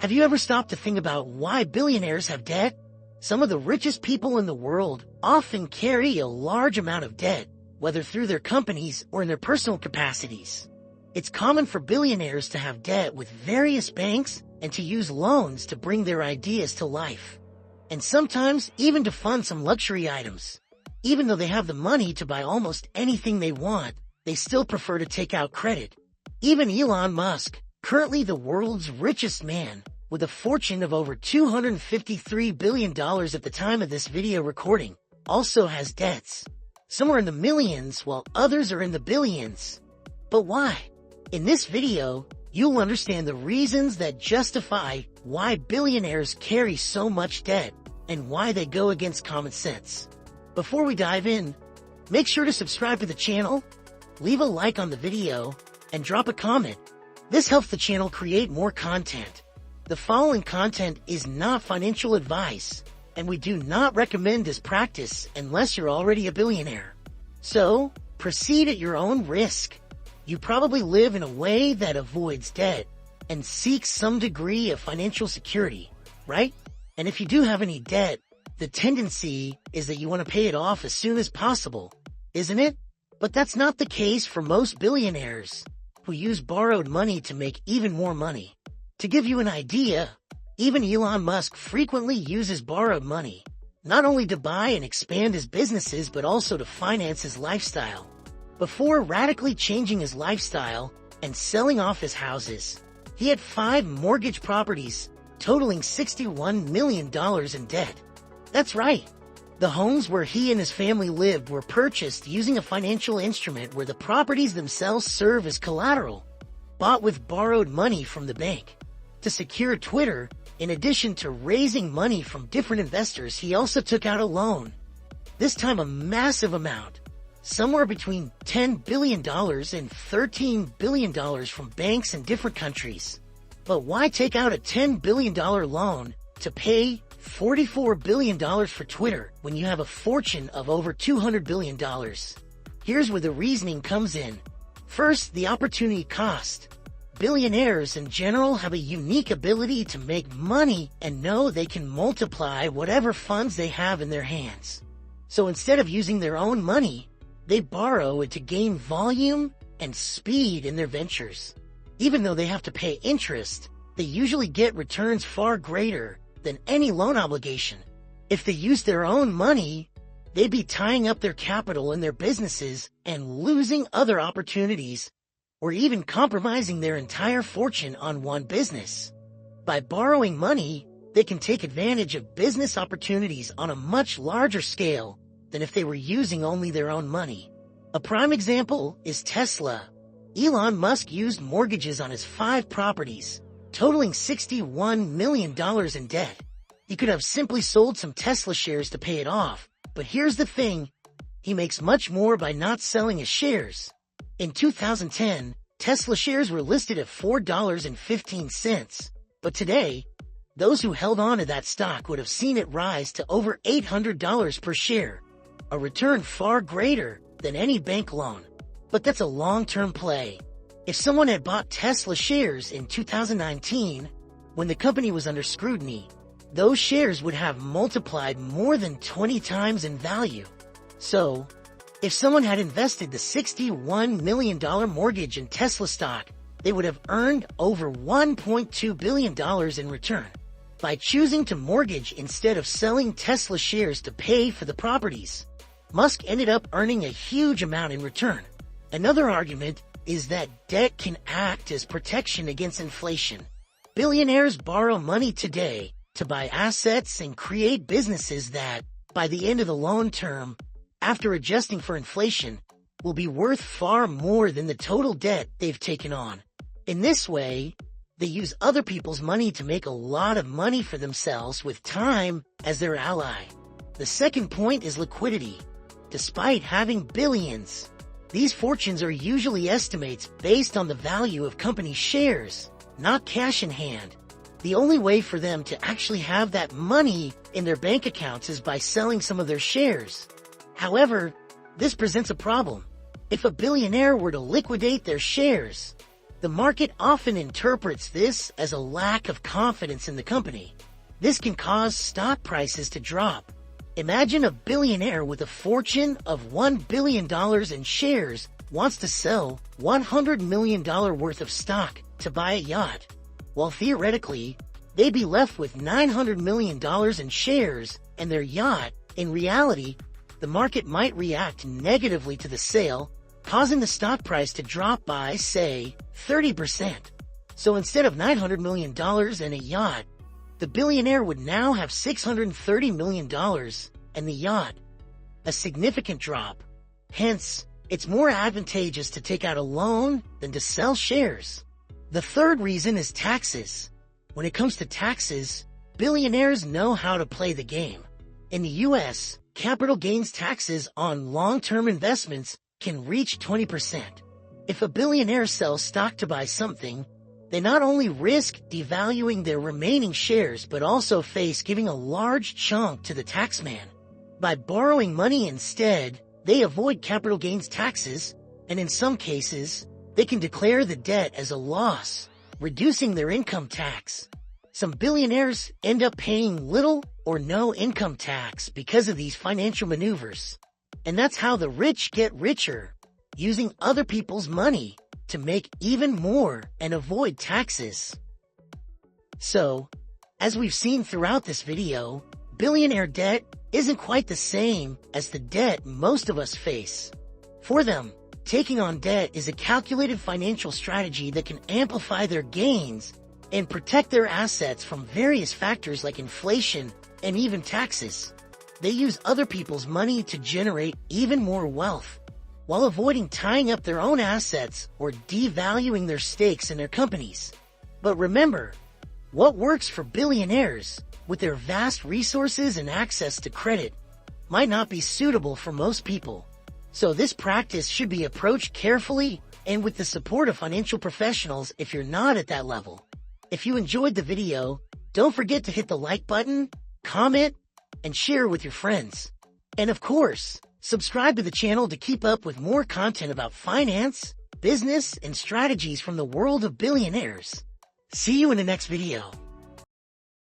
Have you ever stopped to think about why billionaires have debt? Some of the richest people in the world often carry a large amount of debt, whether through their companies or in their personal capacities. It's common for billionaires to have debt with various banks and to use loans to bring their ideas to life. And sometimes even to fund some luxury items. Even though they have the money to buy almost anything they want, they still prefer to take out credit. Even Elon Musk, currently the world's richest man, with a fortune of over $253 billion at the time of this video recording, also has debts. Some are in the millions while others are in the billions. But why? In this video, you'll understand the reasons that justify why billionaires carry so much debt and why they go against common sense. Before we dive in, make sure to subscribe to the channel, leave a like on the video, and drop a comment. This helps the channel create more content. The following content is not financial advice, and we do not recommend this practice unless you're already a billionaire. So, proceed at your own risk. You probably live in a way that avoids debt and seeks some degree of financial security, right? And if you do have any debt, the tendency is that you want to pay it off as soon as possible, isn't it? But that's not the case for most billionaires, who use borrowed money to make even more money. To give you an idea, even Elon Musk frequently uses borrowed money, not only to buy and expand his businesses but also to finance his lifestyle. Before radically changing his lifestyle and selling off his houses, he had 5 mortgage properties totaling $61 million in debt. That's right. The homes where he and his family lived were purchased using a financial instrument where the properties themselves serve as collateral, bought with borrowed money from the bank. To secure Twitter, in addition to raising money from different investors, he also took out a loan. This time a massive amount, somewhere between $10 billion and $13 billion from banks in different countries. But why take out a $10 billion loan to pay $44 billion for Twitter when you have a fortune of over $200 billion? Here's where the reasoning comes in. First, the opportunity cost. Billionaires in general have a unique ability to make money and know they can multiply whatever funds they have in their hands. So instead of using their own money, they borrow it to gain volume and speed in their ventures. Even though they have to pay interest, they usually get returns far greater than any loan obligation. If they use their own money, they'd be tying up their capital in their businesses and losing other opportunities, or even compromising their entire fortune on one business. By borrowing money, they can take advantage of business opportunities on a much larger scale than if they were using only their own money. A prime example is Tesla. Elon Musk used mortgages on his 5 properties, totaling $61 million in debt. He could have simply sold some Tesla shares to pay it off, but here's the thing, he makes much more by not selling his shares. In 2010, Tesla shares were listed at $4.15, but today, those who held on to that stock would have seen it rise to over $800 per share, a return far greater than any bank loan. But that's a long-term play. If someone had bought Tesla shares in 2019, when the company was under scrutiny, those shares would have multiplied more than 20 times in value. So, if someone had invested the $61 million mortgage in Tesla stock, they would have earned over $1.2 billion in return. By choosing to mortgage instead of selling Tesla shares to pay for the properties, Musk ended up earning a huge amount in return. Another argument is that debt can act as protection against inflation. Billionaires borrow money today to buy assets and create businesses that, by the end of the loan term, after adjusting for inflation, will be worth far more than the total debt they've taken on. In this way, they use other people's money to make a lot of money for themselves with time as their ally. The second point is liquidity. Despite having billions, these fortunes are usually estimates based on the value of company shares, not cash in hand. The only way for them to actually have that money in their bank accounts is by selling some of their shares. However, this presents a problem. If a billionaire were to liquidate their shares, The market often interprets this as a lack of confidence in the company. This can cause stock prices to drop. Imagine a billionaire with a fortune of $1 billion in shares wants to sell $100 million worth of stock to buy a yacht. While theoretically, they'd be left with $900 million in shares and their yacht. In reality, the market might react negatively to the sale, causing the stock price to drop by, say, 30%. So instead of $900 million and a yacht, the billionaire would now have $630 million and the yacht. A significant drop. Hence, it's more advantageous to take out a loan than to sell shares. The third reason is taxes. When it comes to taxes, billionaires know how to play the game. In the US, capital gains taxes on long-term investments can reach 20%. If a billionaire sells stock to buy something, they not only risk devaluing their remaining shares but also face giving a large chunk to the taxman. By borrowing money instead, they avoid capital gains taxes, and in some cases, they can declare the debt as a loss, reducing their income tax. Some billionaires end up paying little or no income tax because of these financial maneuvers. And that's how the rich get richer, using other people's money to make even more and avoid taxes. So, as we've seen throughout this video, billionaire debt isn't quite the same as the debt most of us face. For them, taking on debt is a calculated financial strategy that can amplify their gains and protect their assets from various factors like inflation and even taxes. They use other people's money to generate even more wealth, while avoiding tying up their own assets or devaluing their stakes in their companies. But remember, what works for billionaires, with their vast resources and access to credit, might not be suitable for most people. So this practice should be approached carefully and with the support of financial professionals if you're not at that level. If you enjoyed the video, don't forget to hit the like button, comment, and share with your friends. And of course, subscribe to the channel to keep up with more content about finance, business, and strategies from the world of billionaires. See you in the next video.